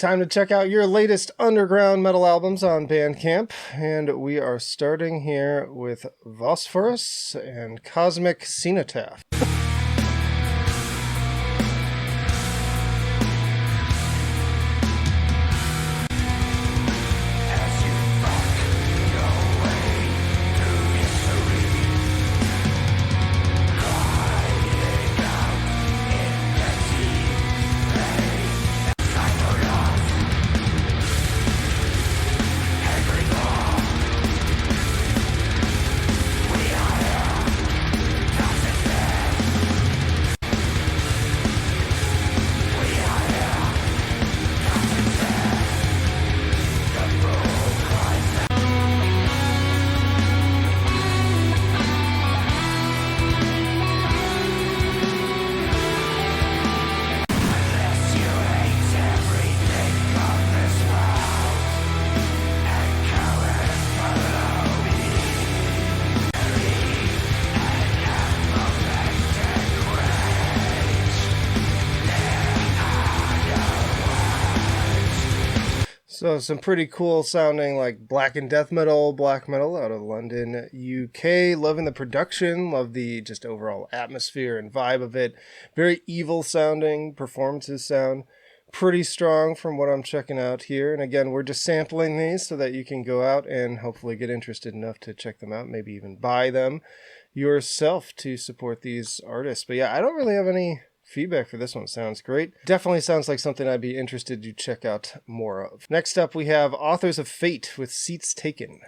Time to check out your latest underground metal albums on Bandcamp, and we are starting here with Vosforus and Cosmic Cenotaph. So some pretty cool sounding like black and death metal, black metal out of London, UK. Loving the production, love the just overall atmosphere and vibe of it. Very evil sounding, performances sound pretty strong from what I'm checking out here. And again, we're just sampling these so that you can go out and hopefully get interested enough to check them out, maybe even buy them yourself to support these artists. But yeah, I don't really have any feedback for this one. Sounds great. Definitely sounds like something I'd be interested to check out more of. Next up, we have Authors of Fate with Seats Taken.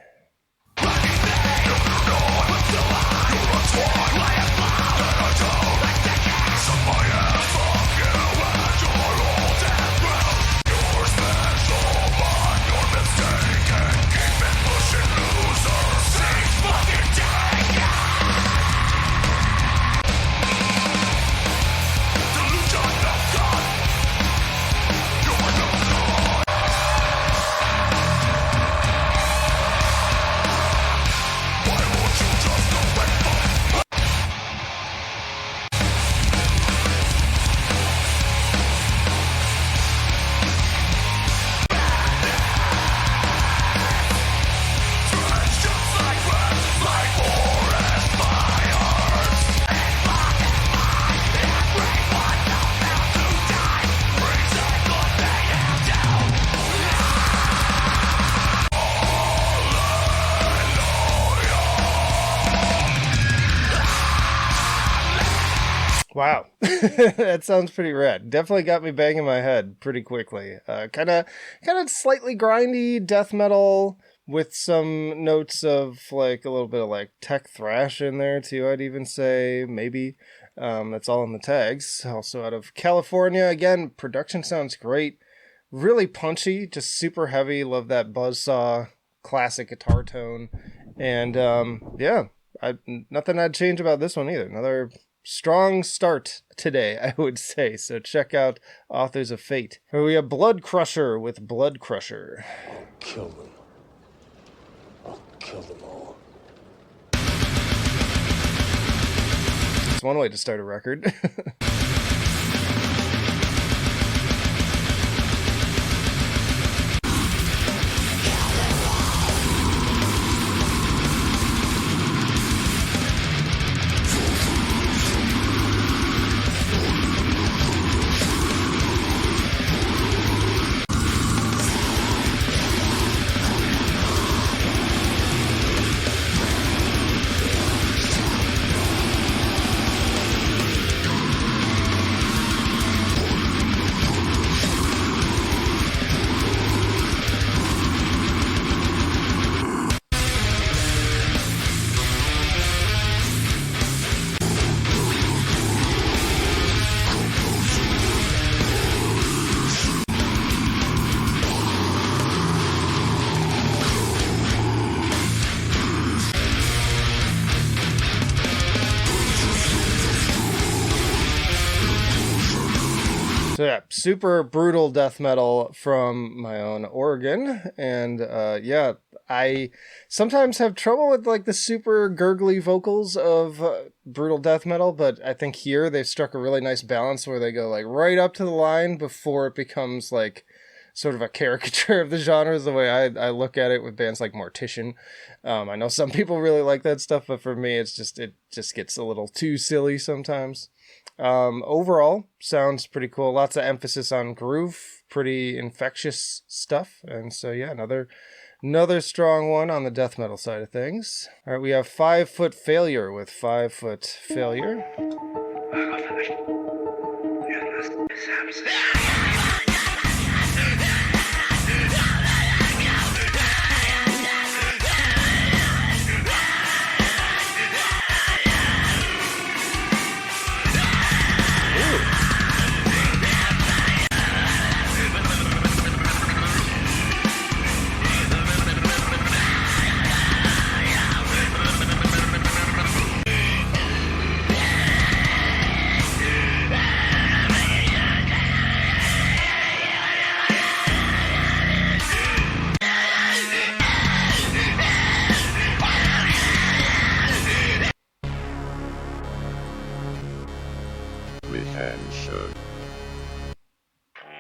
Wow, that sounds pretty rad. Definitely got me banging my head pretty quickly. Kind of slightly grindy death metal with some notes of like a little bit of like tech thrash in there too, I'd even say, maybe. That's all in the tags. Also out of California. Again, production sounds great. Really punchy, just super heavy. Love that buzzsaw classic guitar tone. And yeah, nothing I'd change about this one either. Another strong start today, I would say. So check out Authors of Fate. Here we have Bloodcrusher with Bloodcrusher. I'll kill them. I'll kill them all. It's one way to start a record. So yeah, super brutal death metal from my own Oregon. And yeah, I sometimes have trouble with like the super gurgly vocals of brutal death metal, but I think here they've struck a really nice balance where they go like right up to the line before it becomes like sort of a caricature of the genre is the way I look at it with bands like Mortician. I know some people really like that stuff, but for me, it just gets a little too silly sometimes. Overall, sounds pretty cool. Lots of emphasis on groove, pretty infectious stuff. And so, yeah, another strong one on the death metal side of things. All right, we have 5 Foot Failure with 5 Foot Failure.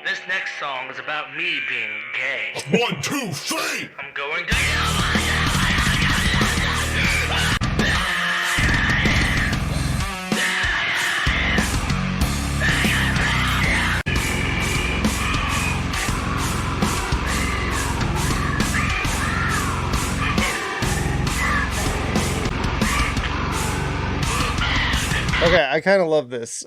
This next song is about me being gay. 1, 2, 3! I'm going to... Okay, I kind of love this.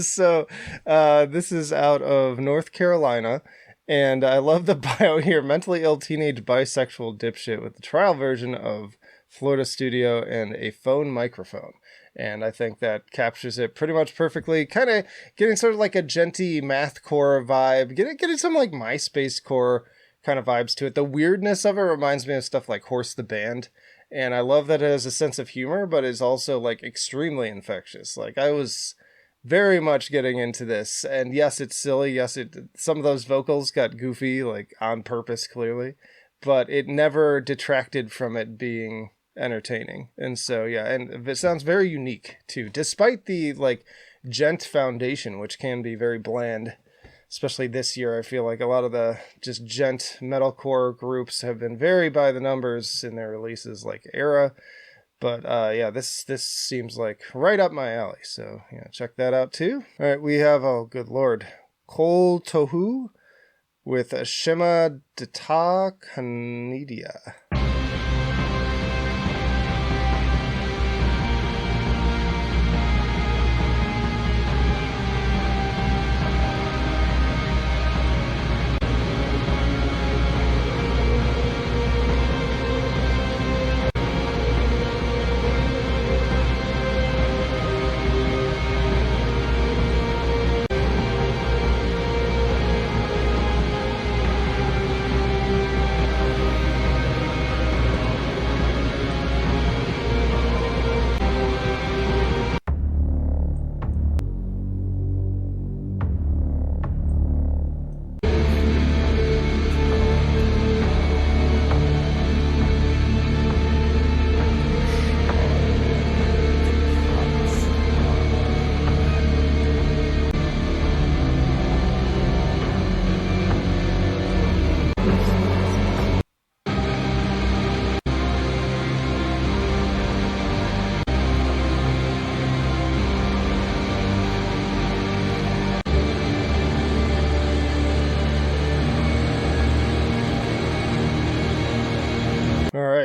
So, this is out of North Carolina, and I love the bio here. Mentally ill teenage bisexual dipshit with the trial version of Florida Studio and a phone microphone. And I think that captures it pretty much perfectly. Kind of getting sort of like a genty mathcore vibe, getting some like MySpace core kind of vibes to it. The weirdness of it reminds me of stuff like Horse the Band. And I love that it has a sense of humor, but is also like extremely infectious. Like I was very much getting into this, and yes, it's silly. Yes, some of those vocals got goofy, like on purpose, clearly, but it never detracted from it being entertaining. And so, yeah, and it sounds very unique too, despite the like gent foundation, which can be very bland. Especially this year, I feel like a lot of the just gent metalcore groups have been very by the numbers in their releases, like Era. But yeah, this seems like right up my alley. So yeah, check that out too. All right, we have, oh good lord, Qōl Tōhū with a Shema Canidia.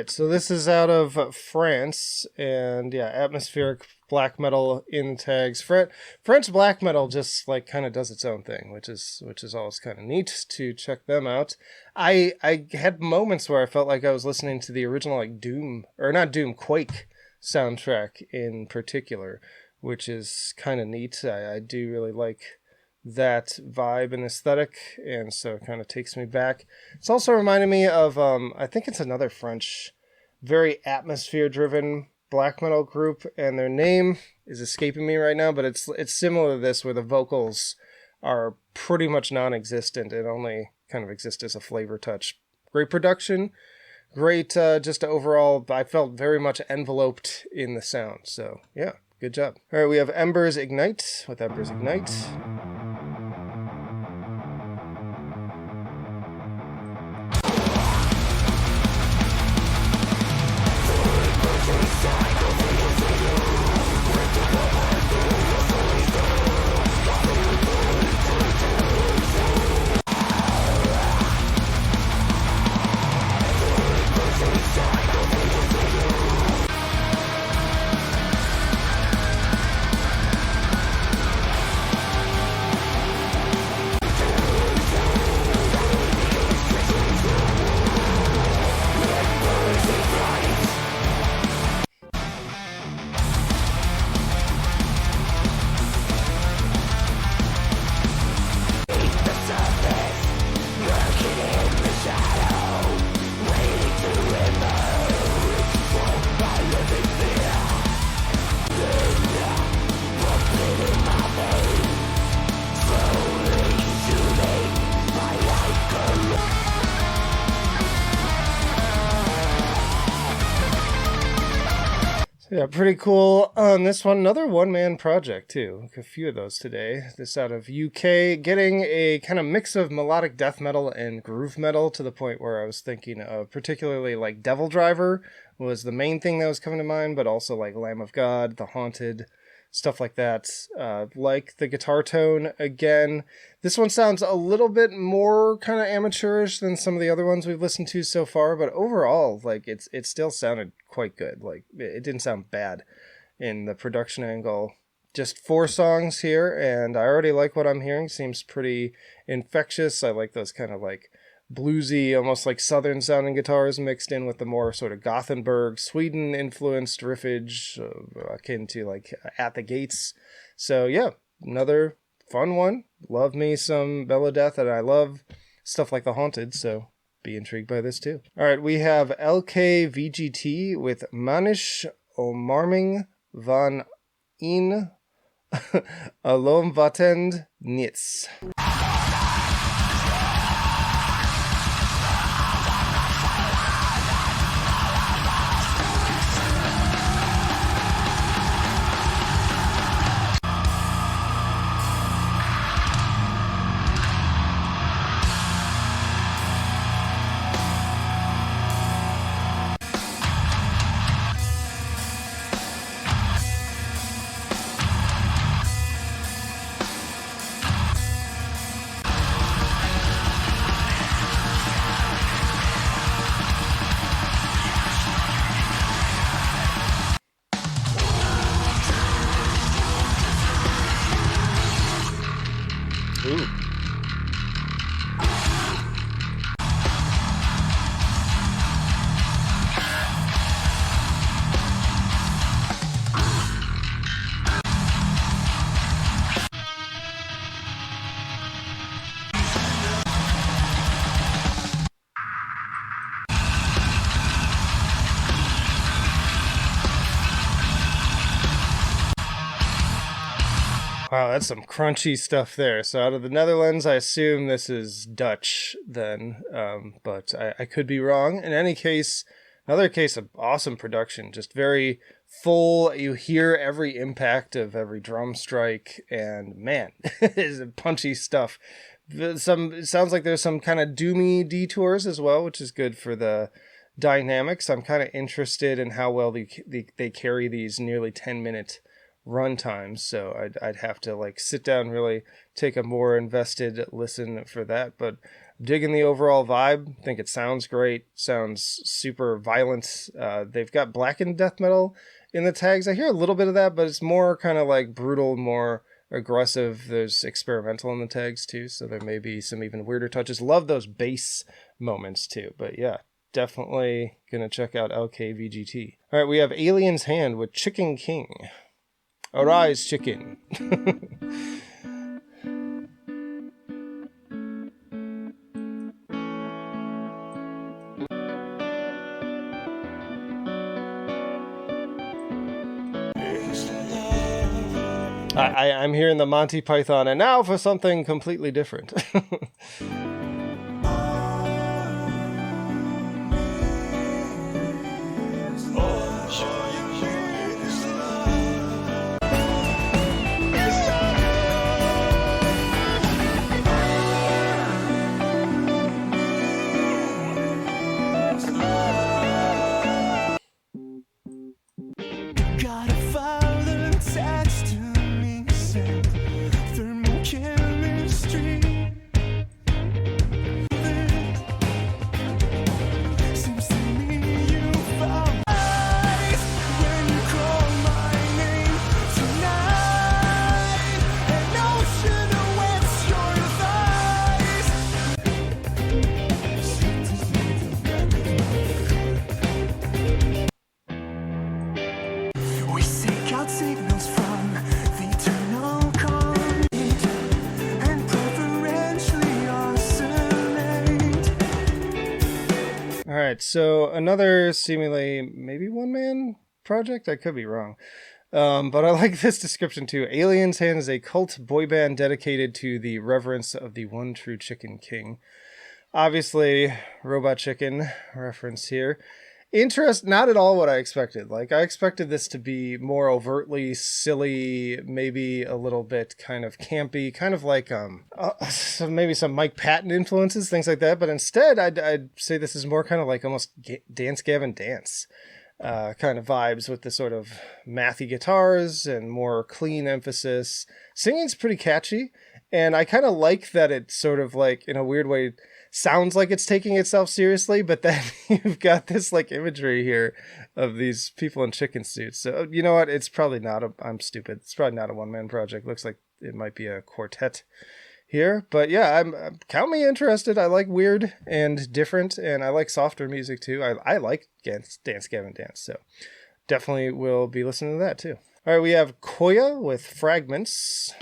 So this is out of France, and yeah, atmospheric black metal in tags. French black metal just like kind of does its own thing, which is always kind of neat to check them out. I had moments where I felt like I was listening to the original like Quake soundtrack in particular, which is kind of neat. I do really like that vibe and aesthetic, and so it kind of takes me back. It's also reminded me of I think it's another French very atmosphere driven black metal group, and their name is escaping me right now, but it's similar to this, where the vocals are pretty much non-existent and only kind of exist as a flavor touch. Great production, great just overall, I felt very much enveloped in the sound. So yeah, good job. All right, we have Embers Ignite with Embers Ignite. Yeah, pretty cool on this one. Another one-man project, too. A few of those today. This out of UK, getting a kind of mix of melodic death metal and groove metal to the point where I was thinking of particularly like Devil Driver was the main thing that was coming to mind, but also like Lamb of God, The Haunted, stuff like that. Like the guitar tone again. This one sounds a little bit more kind of amateurish than some of the other ones we've listened to so far, but overall, like it still sounded quite good. Like it didn't sound bad in the production angle. Just 4 songs here, and I already like what I'm hearing. Seems pretty infectious. I like those kind of like bluesy, almost like southern sounding guitars mixed in with the more sort of Gothenburg, Sweden influenced riffage akin to like At the Gates. So yeah, another fun one. Love me some Melodeath, and I love stuff like The Haunted, so be intrigued by this too. All right, we have LKVGT with Manische, omarming van in alomvattend, niets. Wow, that's some crunchy stuff there. So out of the Netherlands, I assume this is Dutch then, but I could be wrong. In any case, another case of awesome production, just very full. You hear every impact of every drum strike, and man, it is punchy stuff. It sounds like there's some kind of doomy detours as well, which is good for the dynamics. I'm kind of interested in how well they carry these nearly 10-minute run times, so I'd have to like sit down, really take a more invested listen for that. But I'm digging the overall vibe. I think it sounds great. Sounds super violent. They've got blackened death metal in the tags. I hear a little bit of that, but it's more kind of like brutal, more aggressive. There's experimental in the tags too, so there may be some even weirder touches. Love those bass moments too. But yeah, definitely gonna check out LKVGT. All right, we have Alien's Hand with Chicken King. Arise, chicken. I'm hearing the Monty Python, and now for something completely different. Alright, so another seemingly maybe one-man project? I could be wrong. But I like this description too. Alien's Hand is a cult boy band dedicated to the reverence of the one true Chicken King. Obviously, Robot Chicken reference here. Not at all what I expected. Like, I expected this to be more overtly silly, maybe a little bit kind of campy, kind of like maybe some Mike Patton influences, things like that. But instead, I'd say this is more kind of like almost Dance Gavin Dance kind of vibes, with the sort of mathy guitars and more clean emphasis. Singing's pretty catchy, and I kind of like that it sort of like, in a weird way, sounds like it's taking itself seriously, but then you've got this like imagery here of these people in chicken suits. So you know what? It's probably not I'm stupid. It's probably not a one-man project. Looks like it might be a quartet here, but yeah, I'm count me interested. I like weird and different, and I like softer music too. I like Dance Gavin Dance, so definitely will be listening to that too. All right, we have Kōya with Fragments.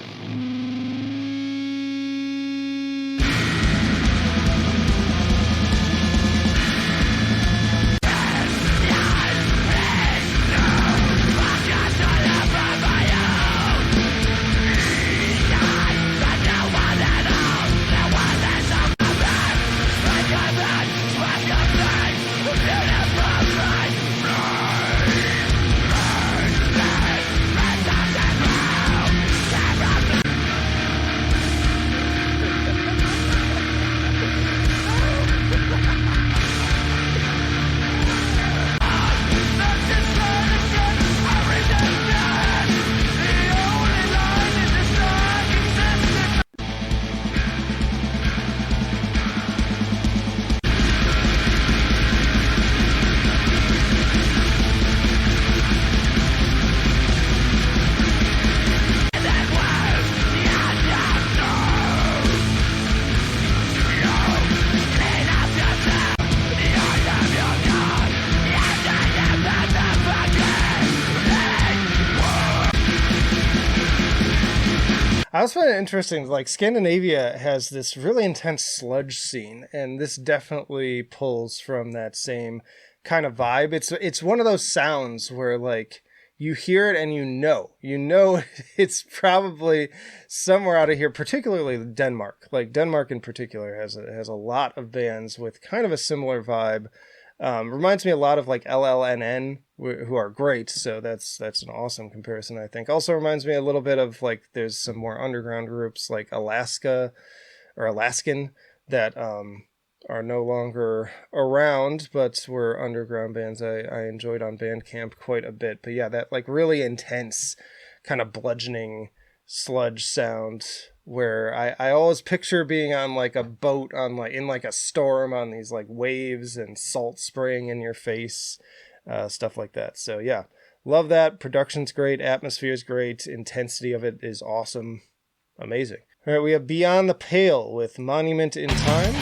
I also find it interesting, like Scandinavia has this really intense sludge scene, and this definitely pulls from that same kind of vibe. It's one of those sounds where like you hear it and you know it's probably somewhere out of here, particularly Denmark. Like Denmark in particular has a lot of bands with kind of a similar vibe. Reminds me a lot of like LLNN, who are great, so that's an awesome comparison, I think. Also reminds me a little bit of like there's some more underground groups like Alaskan that are no longer around, but were underground bands I enjoyed on Bandcamp quite a bit. But yeah, that like really intense kind of bludgeoning sludge sound, where I always picture being on like a boat on like in like a storm on these like waves and salt spraying in your face, stuff like that. So yeah, love that. Production's great, atmosphere's great, intensity of it is awesome, amazing. All right, we have Beyond the Pale with Monument in Time.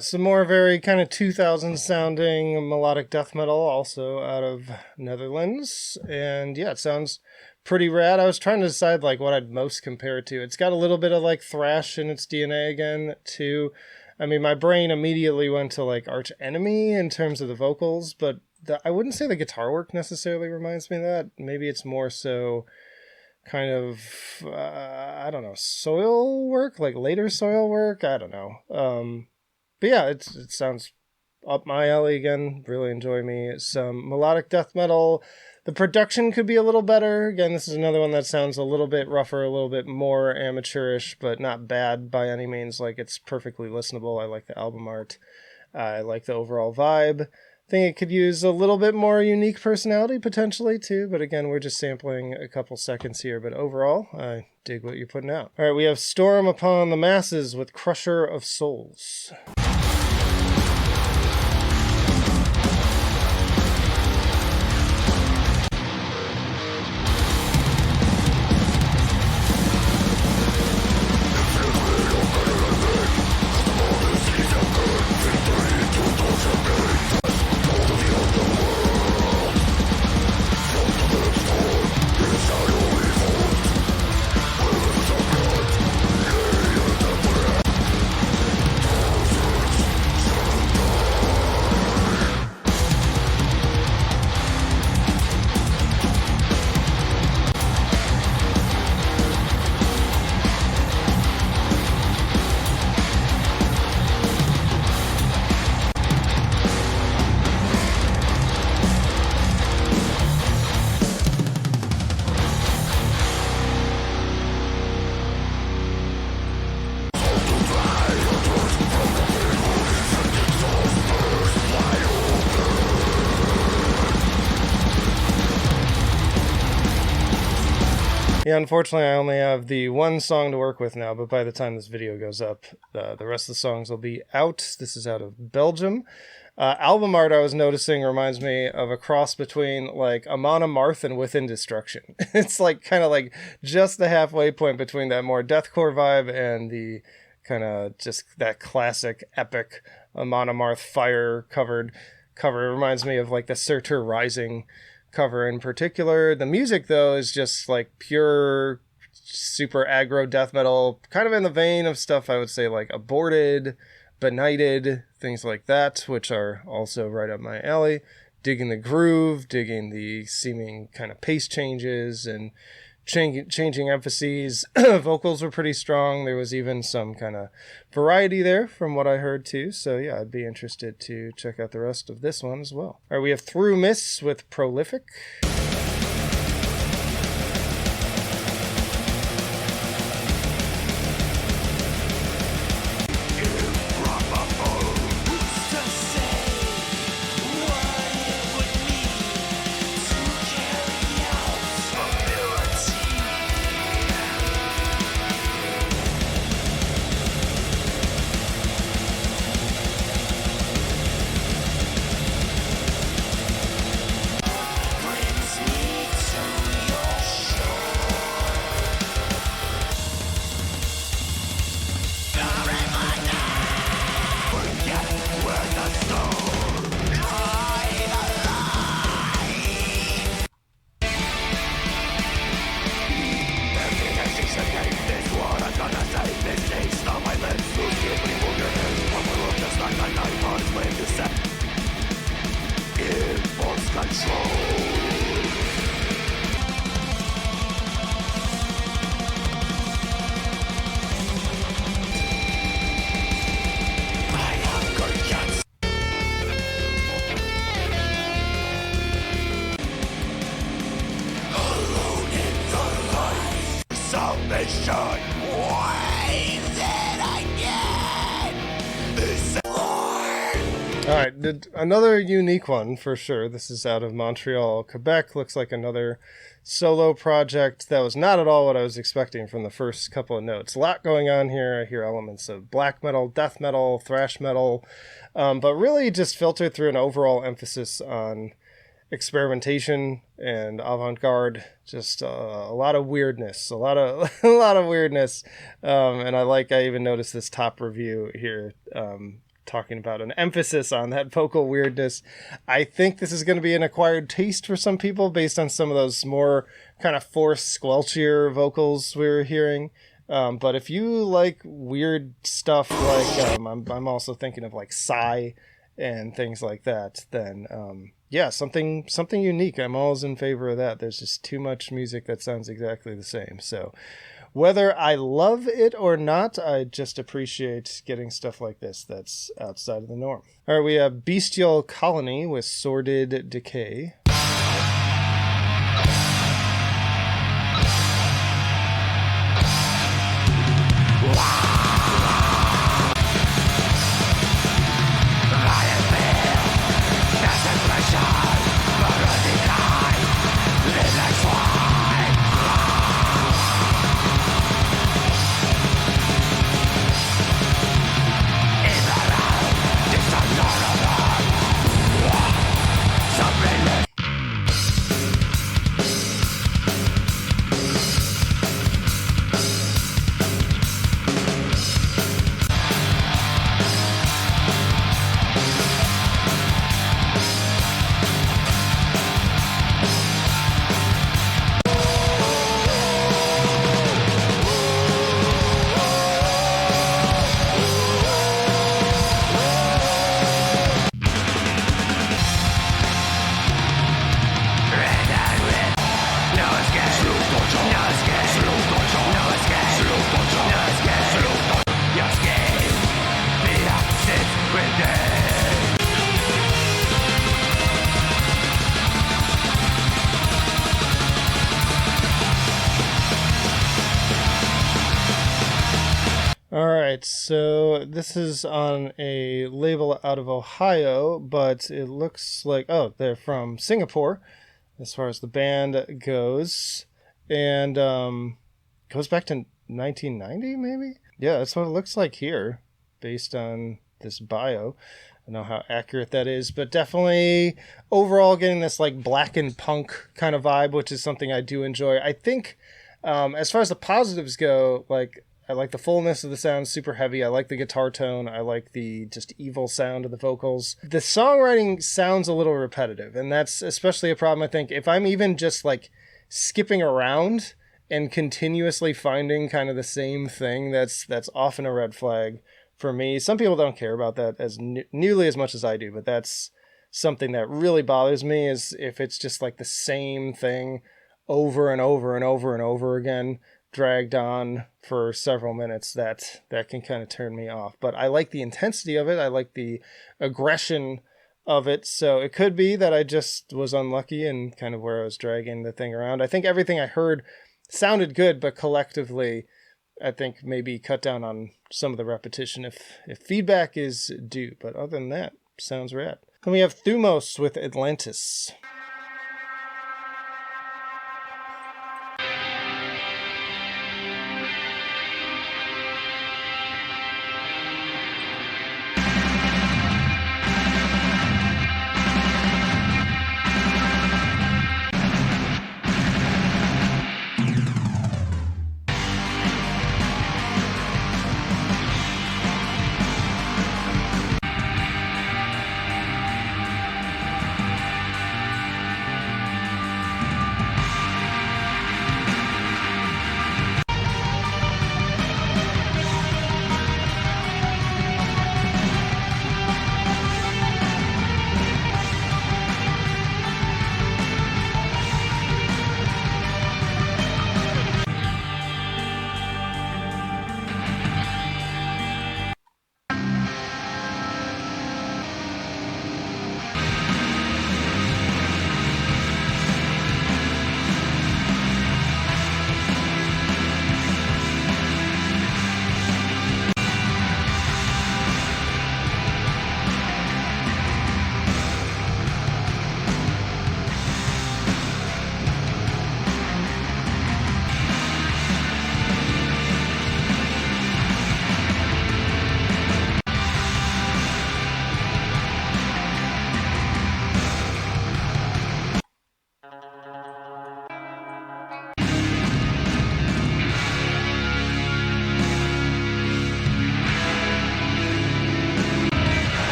Some more very kind of 2000s sounding melodic death metal, also out of Netherlands. And yeah, it sounds pretty rad. I was trying to decide like what I'd most compare it to. It's got a little bit of like thrash in its DNA again, too. I mean, my brain immediately went to like Arch Enemy in terms of the vocals, but I wouldn't say the guitar work necessarily reminds me of that. Maybe it's more so kind of, I don't know, soil work, like later soil work. I don't know. But yeah, it sounds up my alley again. Really enjoy me some melodic death metal. The production could be a little better. Again, this is another one that sounds a little bit rougher, a little bit more amateurish, but not bad by any means. Like, it's perfectly listenable. I like the album art. I like the overall vibe. I think it could use a little bit more unique personality potentially too, but again, we're just sampling a couple seconds here. But overall, I dig what you're putting out. All right, we have Storm Upon the Masses with Crusher of Souls. Yeah, unfortunately, I only have the one song to work with now, but by the time this video goes up, the rest of the songs will be out. This is out of Belgium. Album art I was noticing reminds me of a cross between like Amon Amarth and Within Destruction. It's like kind of like just the halfway point between that more deathcore vibe and the kind of just that classic epic Amon Amarth fire covered cover. It reminds me of like the Surtur Rising cover in particular. The music though is just like pure super aggro death metal, kind of in the vein of stuff I would say like Aborted, Benighted, things like that, which are also right up my alley. Digging the groove, digging the seeming kind of pace changes and changing emphases. Vocals were pretty strong. There was even some kind of variety there from what I heard too. So yeah, I'd be interested to check out the rest of this one as well. All right, we have Through Mists with Prolific. All right, another unique one for sure. This is out of Montreal, Quebec. Looks like another solo project that was not at all what I was expecting from the first couple of notes. A lot going on here. I hear elements of black metal, death metal, thrash metal, but really just filtered through an overall emphasis on experimentation and avant-garde. Just a lot of weirdness, a lot of weirdness. And I even noticed this top review here, talking about an emphasis on that vocal weirdness. I think this is going to be an acquired taste for some people based on some of those more kind of forced, squelchier vocals we were hearing. But if you like weird stuff, like I'm also thinking of like Psy and things like that, then yeah, something unique. I'm always in favor of that. There's just too much music that sounds exactly the same. So whether I love it or not, I just appreciate getting stuff like this that's outside of the norm. All right, we have Bestial Colony with Sordid Decay. Alright, so this is on a label out of Ohio, but it looks like, oh, they're from Singapore, as far as the band goes, and goes back to 1990, maybe? Yeah, that's what it looks like here, based on this bio. I don't know how accurate that is, but definitely overall getting this like black and punk kind of vibe, which is something I do enjoy. I think as far as the positives go, like, I like the fullness of the sound, super heavy. I like the guitar tone. I like the just evil sound of the vocals. The songwriting sounds a little repetitive, and that's especially a problem, I think. If I'm even just like skipping around and continuously finding kind of the same thing, that's often a red flag for me. Some people don't care about that as nearly as much as I do, but that's something that really bothers me, is if it's just like the same thing over and over and over and over again, dragged on for several minutes. That can kind of turn me off. But I like the intensity of it. I like the aggression of it. So it could be that I just was unlucky and kind of where I was dragging the thing around. I think everything I heard sounded good, but collectively, I think maybe cut down on some of the repetition if feedback is due. But other than that, sounds rad. Then we have Thumos with Atlantis.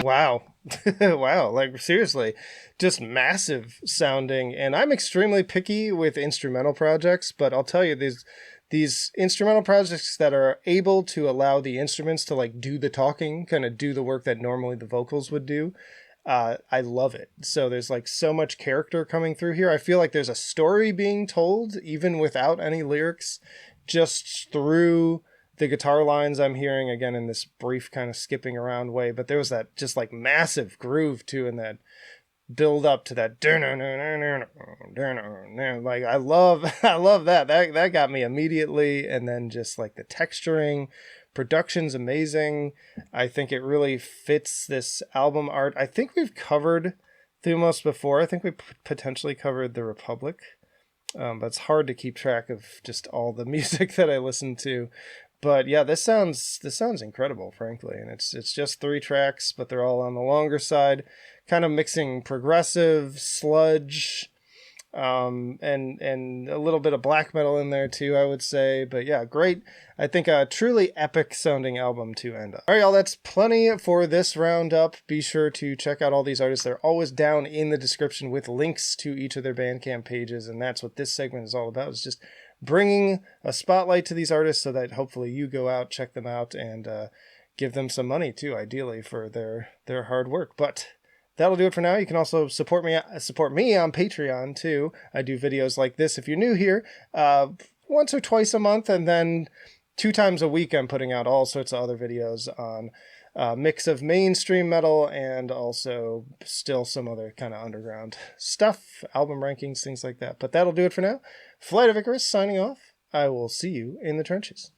Wow. Wow. Like, seriously, just massive sounding. And I'm extremely picky with instrumental projects, but I'll tell you, these instrumental projects that are able to allow the instruments to like do the talking, kind of do the work that normally the vocals would do. I love it. So there's like so much character coming through here. I feel like there's a story being told even without any lyrics, just through the guitar lines I'm hearing, again in this brief kind of skipping around way. But there was that just like massive groove too, and that build up to that like I love that got me immediately. And then just like the texturing, production's amazing. I think it really fits this album art. I think we've covered Thumos before. I think we potentially covered The Republic, but it's hard to keep track of just all the music that I listen to. But yeah, this sounds incredible, frankly. And it's just 3 tracks, but they're all on the longer side, kind of mixing progressive, sludge, and a little bit of black metal in there too, I would say. But yeah, great. I think a truly epic sounding album to end up. All right, y'all, that's plenty for this roundup. Be sure to check out all these artists. They're always down in the description with links to each of their Bandcamp pages. And that's what this segment is all about, is just bringing a spotlight to these artists so that hopefully you go out, check them out, and give them some money too, ideally, for their hard work. But that'll do it for now. You can also support me on Patreon too. I do videos like this if you're new here, once or twice a month, and then 2 times a week I'm putting out all sorts of other videos on mix of mainstream metal and also still some other kind of underground stuff, album rankings, things like that. But that'll do it for now. Flight of Icarus signing off. I will see you in the trenches.